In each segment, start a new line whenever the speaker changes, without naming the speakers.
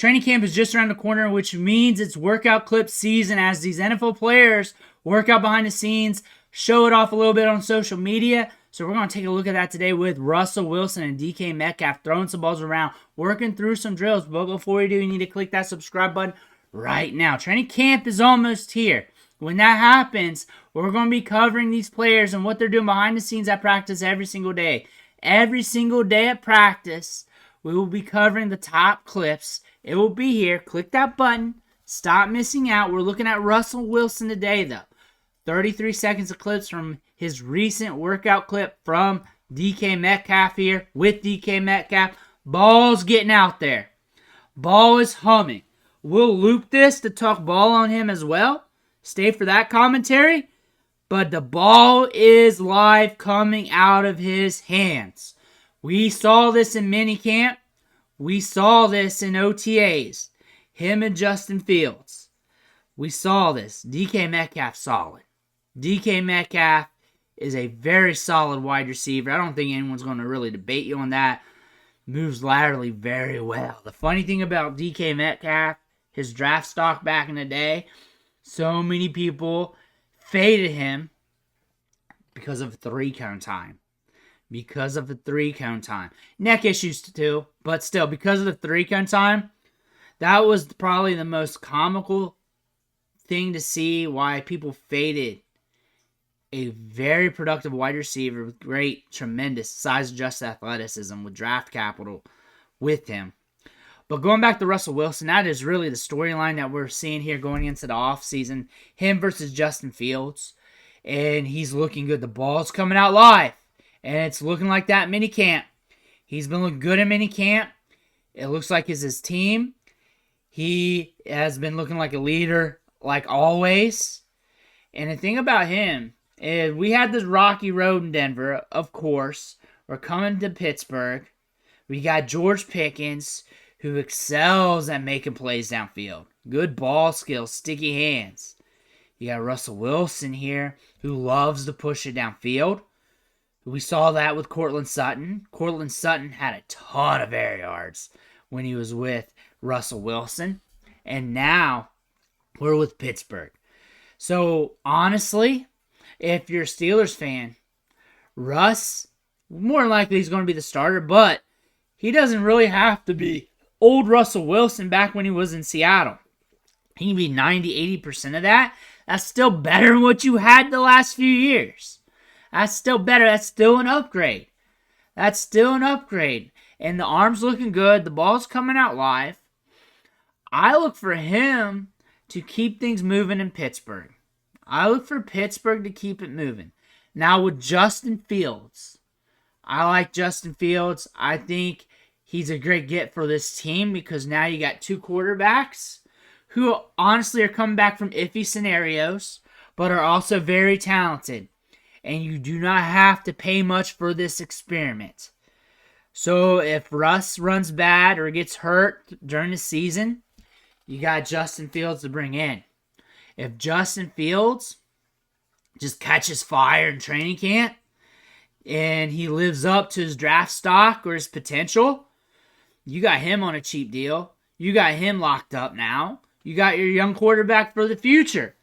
Training camp is just around the corner, which means it's workout clip season as these NFL players work out behind the scenes, show it off a little bit on social media. So we're going to take a look at that today with Russell Wilson and DK Metcalf throwing some balls around, working through some drills. But before we do, you need to click that subscribe button right now. Training camp is almost here. When that happens, we're going to be covering these players and what they're doing behind the scenes at practice every single day. Every single day at practice, we will be covering the top clips. It will be here. Click that button. Stop missing out. We're looking at Russell Wilson today, though. 33 seconds of clips from his recent workout clip from DK Metcalf here with DK Metcalf. Ball's getting out there. Ball is humming. We'll loop this to talk ball on him as well. Stay for that commentary. But the ball is live coming out of his hands. We saw this in minicamp. We saw this in OTAs. Him and Justin Fields. We saw this. DK Metcalf solid. DK Metcalf is a very solid wide receiver. I don't think anyone's going to really debate you on that. Moves laterally very well. The funny thing about DK Metcalf, his draft stock back in the day, so many people faded him because of 3-cone time. Because of the 3-cone time. Neck issues too, but still, because of the 3-cone time, that was probably the most comical thing to see why people faded a very productive wide receiver with great, tremendous size-adjusted athleticism with draft capital with him. But going back to Russell Wilson, that is really the storyline that we're seeing here going into the offseason. Him versus Justin Fields. And he's looking good. The ball's coming out live. And it's looking like that in minicamp. He's been looking good in minicamp. It looks like it's his team. He has been looking like a leader, like always. And the thing about him is we had this rocky road in Denver, of course. We're coming to Pittsburgh. We got George Pickens, who excels at making plays downfield. Good ball skills, sticky hands. You got Russell Wilson here, who loves to push it downfield. We saw that with Courtland Sutton. Courtland Sutton had a ton of air yards when he was with Russell Wilson. And now we're with Pittsburgh. So, honestly, if you're a Steelers fan, Russ, more than likely he's going to be the starter, but he doesn't really have to be old Russell Wilson back when he was in Seattle. He can be 90-80% of that. That's still better than what you had the last few years. That's still better. That's still an upgrade. That's still an upgrade. And the arm's looking good. The ball's coming out live. I look for him to keep things moving in Pittsburgh. I look for Pittsburgh to keep it moving. Now with Justin Fields, I like Justin Fields. I think he's a great get for this team because now you got 2 quarterbacks who honestly are coming back from iffy scenarios, but are also very talented. And you do not have to pay much for this experiment. So if Russ runs bad or gets hurt during the season, you got Justin Fields to bring in. If Justin Fields just catches fire in training camp and he lives up to his draft stock or his potential, you got him on a cheap deal. You got him locked up now. You got your young quarterback for the future.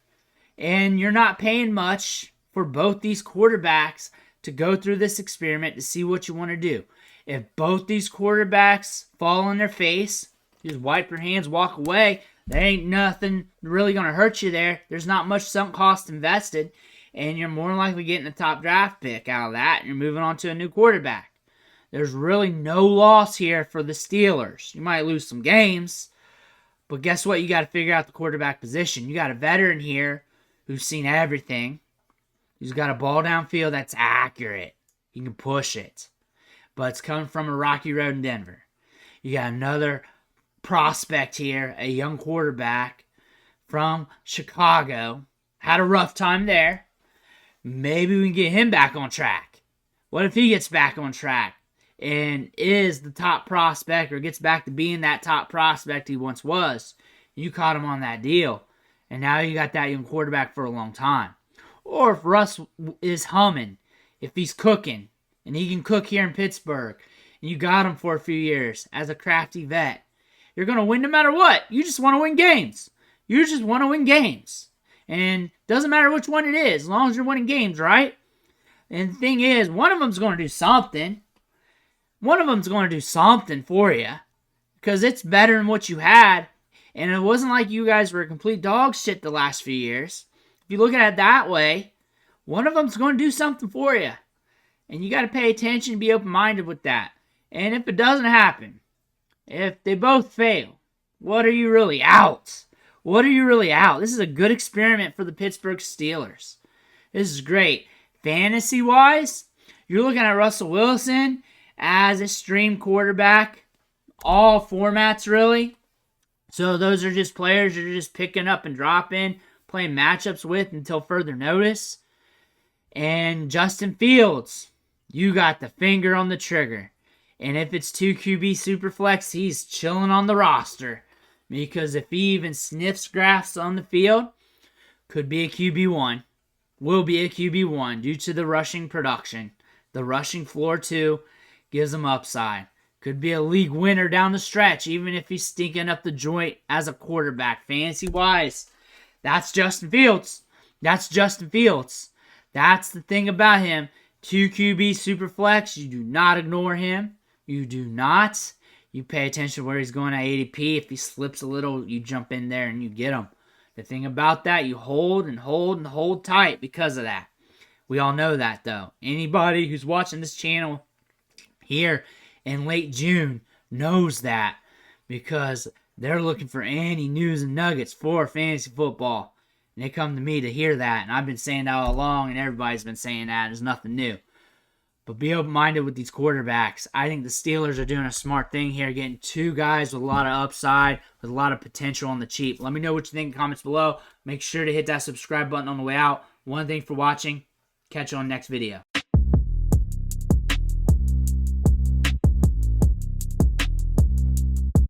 And you're not paying much for both these quarterbacks to go through this experiment to see what you want to do. If both these quarterbacks fall on their face, just wipe your hands, walk away, there ain't nothing really going to hurt you there. There's not much sunk cost invested, and you're more than likely getting a top draft pick out of that, and you're moving on to a new quarterback. There's really no loss here for the Steelers. You might lose some games, but guess what? You got to figure out the quarterback position. You got a veteran here who's seen everything. He's got a ball downfield that's accurate. He can push it. But it's coming from a rocky road in Denver. You got another prospect here, a young quarterback from Chicago. Had a rough time there. Maybe we can get him back on track. What if he gets back on track and is the top prospect or gets back to being that top prospect he once was? You caught him on that deal. And now you got that young quarterback for a long time. Or if Russ is humming, if he's cooking, and he can cook here in Pittsburgh, and you got him for a few years as a crafty vet, You're going to win no matter what. You just want to win games. You just want to win games. And doesn't matter which one it is, as long as you're winning games, right? And the thing is, one of them's going to do something. One of them's going to do something for you. Because it's better than what you had. And it wasn't like you guys were complete dog shit the last few years. If you look at it that way, one of them's going to do something for you. And you got to pay attention and be open-minded with that. And if it doesn't happen, if they both fail, what are you really out? What are you really out? This is a good experiment for the Pittsburgh Steelers. This is great. Fantasy-wise, you're looking at Russell Wilson as a stream quarterback. All formats, really. So those are just players you're just picking up and dropping, playing matchups with until further notice. And Justin Fields, you got the finger on the trigger. And if it's 2 QB Superflex, he's chilling on the roster. Because if he even sniffs grass on the field, could be a QB1. Will be a QB1 due to the rushing production. The rushing floor, too, gives him upside. Could be a league winner down the stretch, even if he's stinking up the joint as a quarterback. Fantasy-wise, that's Justin Fields. That's Justin Fields. That's the thing about him. 2 QB Superflex, you do not ignore him. You do not. You pay attention to where he's going at ADP. If he slips a little, you jump in there and you get him. The thing about that, you hold and hold and hold tight because of that. We all know that, though. Anybody who's watching this channel here in late June knows that because they're looking for any news and nuggets for fantasy football. And they come to me to hear that. And I've been saying that all along, and everybody's been saying that. There's nothing new. But be open-minded with these quarterbacks. I think the Steelers are doing a smart thing here, getting 2 guys with a lot of upside, with a lot of potential on the cheap. Let me know what you think in the comments below. Make sure to hit that subscribe button on the way out. One thing for watching. Catch you on the next video.